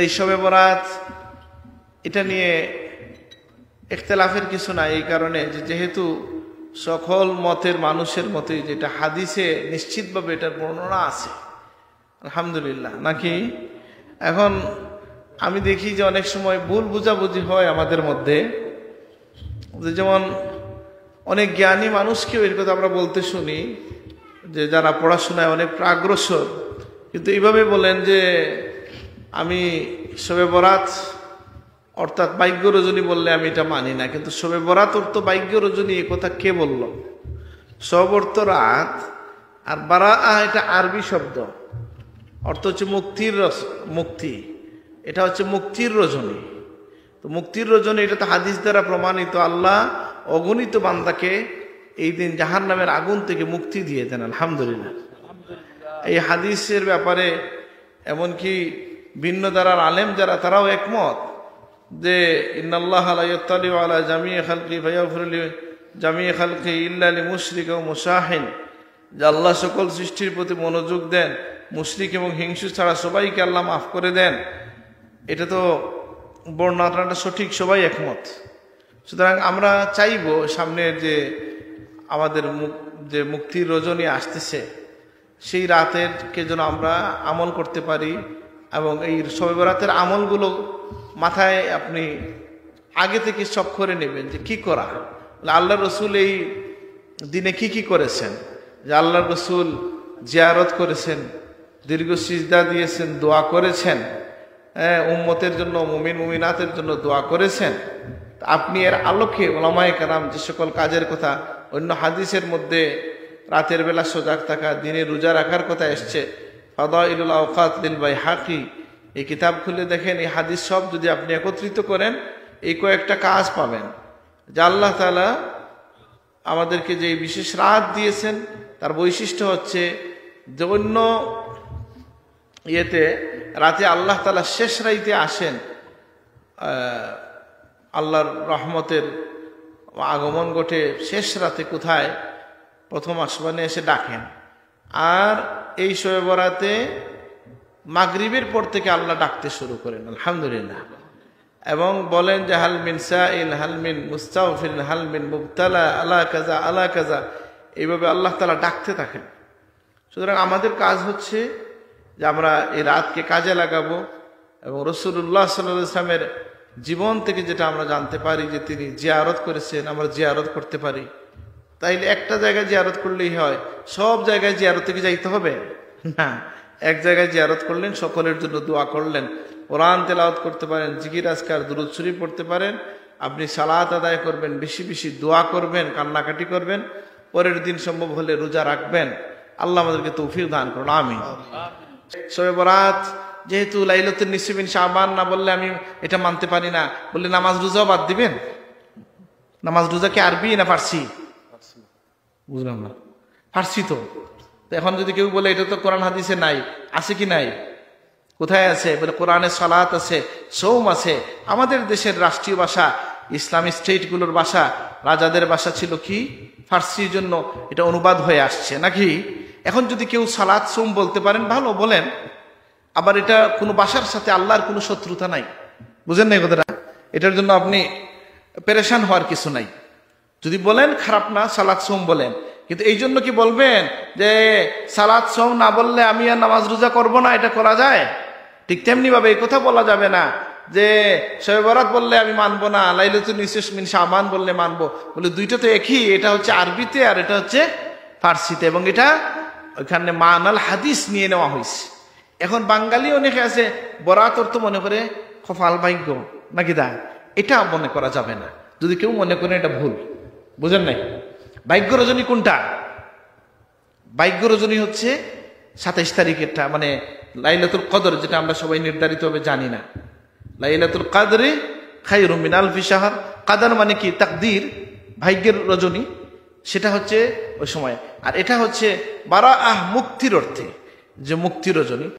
এই শবে বরাত এটা নিয়ে ইখতিলাফের কিছু নাই, এই কারণে যেহেতু সকল মতের মানুষের মতোই যেটা হাদিসে নিশ্চিতভাবে এটার বর্ণনা আছে আলহামদুলিল্লাহ। নাকি এখন আমি দেখি যে অনেক সময় ভুল বুঝাবুঝি হয় আমাদের মধ্যে, যেমন অনেক জ্ঞানী মানুষকেও এর কথা আমরা বলতে শুনি যে যারা পড়াশোনায় অনেক প্রাগ্রসর, কিন্তু এইভাবে বলেন যে আমি শবে বরাত অর্থাৎ ভাগ্য রজনী বললে আমি এটা মানি না, কিন্তু শবে বরাত অর্থ ভাগ্য রজনী এ কথা কে বলল? শব অর্থ রাত, আর বারা এটা আরবি শব্দ, অর্থ হচ্ছে মুক্তি, এটা হচ্ছে মুক্তির রজনী। তো মুক্তির রজনী এটা তো হাদিস দ্বারা প্রমাণিত। আল্লাহ অগণিত বান্দাকে এই দিন জাহান্নামের আগুন থেকে মুক্তি দিয়ে দেন আলহামদুলিল্লাহ। এই হাদিসের ব্যাপারে এমনকি ভিন্ন ধারার আলেম যারা তারাও একমত যে ইন্নাল্লাহ লা ইয়াত্তালিউ আলা জামিই খালকি ফায়াগফিরু লিজামিই খালকি ইল্লা লিমুশরিক ওয়া মুশাহিন, যে আল্লাহ সকল সৃষ্টির প্রতি মনোযোগ দেন, মুশরিক এবং হিংসু ছাড়া সবাইকে আল্লাহ মাফ করে দেন। এটা তো বর্ণনাটা সঠিক, সবাই একমত। সুতরাং আমরা চাইব সামনের যে আমাদের যে মুক্তির রজনী আসতেছে সেই রাতেরকে যেন আমরা আমল করতে পারি, এবং এই শবে বরাতের আমলগুলো মাথায় আপনি আগে থেকে সব করে নেবেন যে কি করা। আল্লাহ রসুল এই দিনে কি করেছেন, যে আল্লাহ রসুল জিয়ারত করেছেন, দীর্ঘ সিজদা দিয়েছেন, দোয়া করেছেন, উম্মতের জন্য, মুমিন মুমিনাতের জন্য দোয়া করেছেন। আপনি এর আলোকে ওলামায়ে কেরাম যে সকল কাজের কথা অন্য হাদিসের মধ্যে রাতের বেলা সজাগ থাকা, দিনে রোজা রাখার কথা এসছে, ফাদাইলুল আওকাত লিল বাইহাকি, এই কিতাব খুলে দেখেন এই হাদিস সব যদি আপনি একত্রিত করেন এই কয়েকটা কাজ পাবেন যে আল্লাহ তাআলা আমাদেরকে যে বিশেষ রাত দিয়েছেন তার বৈশিষ্ট্য হচ্ছে যে অন্য ইয়েতে রাতে আল্লাহ তাআলা শেষ রাইতে আসেন, আল্লাহর রহমতের আগমন ঘটে শেষ রাতে কোথায়? প্রথম আসমানে এসে ডাকেন। আর এই শবে বরাতে মাগরিবের পর থেকে আল্লাহ ডাকতে শুরু করেন আলহামদুলিল্লাহ, এবং বলেন যে হাল মিন সাইল, হাল মিন মুস্তাগফির, হাল মিন মুবতালা, আলা কাজা আলা কাজা, এইভাবে আল্লাহ তাআলা ডাকতে থাকেন। সুতরাং আমাদের কাজ হচ্ছে যে আমরা এই রাতকে কাজে লাগাবো, এবং রাসূলুল্লাহ সাল্লাল্লাহু আলাইহি ওয়াসাল্লামের জীবন থেকে যেটা আমরা জানতে পারি যে তিনি জিয়ারত করেছেন, আমরা জিয়ারত করতে পারি। তাইলে একটা জায়গায় জিয়ারত করলেই হয়? সব জায়গায় জিয়ারত থেকে যাইতে হবে না। এক জায়গায় জিয়ারত করলেন, সকলের জন্য দোয়া করলেন, কোরআন তেলাওয়াত করতে পারেন, জিকির আজকার দুরূদ শরীফ পড়তে পারেন, আপনি সালাত আদায় করবেন, বেশি বেশি দোয়া করবেন, কান্নাকাটি করবেন, পরের দিন সম্ভব হলে রোজা রাখবেন। আল্লাহ আমাদেরকে তৌফিক দান করুন, আমিন। শবে বরাত যেহেতু লাইলাতুন নিসফ মিন শাবান না বললে আমি এটা মানতে পারি না, বললে নামাজ রোজাও বাদ দিবেন? নামাজ রোজা কি আরবি না ফার্সি? বুঝলাম না, ফার্সি তো। এখন যদি কেউ বলে এটা তো কোরআন হাদিসে নাই, আছে কি নাই? কোথায় আছে? বলে কোরআনে সালাত আছে, সৌম আছে। আমাদের দেশের রাষ্ট্রীয় ভাষা, ইসলামী স্টেটগুলোর ভাষা, রাজাদের ভাষা ছিল কি ফার্সির জন্য এটা অনুবাদ হয়ে আসছে নাকি? এখন যদি কেউ সালাত সৌম বলতে পারেন ভালো বলেন, আবার এটা কোনো ভাষার সাথে আল্লাহর কোনো শত্রুতা নাই, বুঝেন না কথাটা? এটার জন্য আপনি পেরেশান হওয়ার কিছু নাই। যদি বলেন খারাপ না, সালাত সৌম বলেন, কিন্তু এই জন্য কি বলবেন যে সালাত সৌম না বললে আমি আর নামাজ রোজা করব না? এটা করা যায়? ঠিক তেমনি ভাবে এই কথা বলা যাবে না যে শবে বরাত বললে আমি মানবো না, লাইলাতুন নিসফ মিন শাবান বললে মানবো। বলে দুইটা তো একই, এটা হচ্ছে আরবিতে আর এটা হচ্ছে ফার্সিতে, এবং এটা ওইখানে মানাল হাদিস নিয়ে নেওয়া হয়েছে। এখন বাঙালি অনেকে আছে বরাত অর্থ মনে করে কপাল ভাগ্য নাকি দা, এটা মনে করা যাবে না। যদি কেউ মনে করে এটা ভুল, বুঝেন নাই? ভাগ্য রজনী কোনটা? ভাগ্য রজনী হচ্ছে 27 তারিখেরটা, মানে লাইলাতুল কদর, যেটা আমরা সবাই নির্ধারিতভাবে জানি না। লাইলাতুল কদরে খায়রুম মিন আলফি শাহর, কাদার মানে কি? তাকদীর, ভাগ্যের রজনী, সেটা হচ্ছে ওই সময়। আর এটা হচ্ছে বারাআহ, মুক্তির অর্থে, যে মুক্তির রজনী।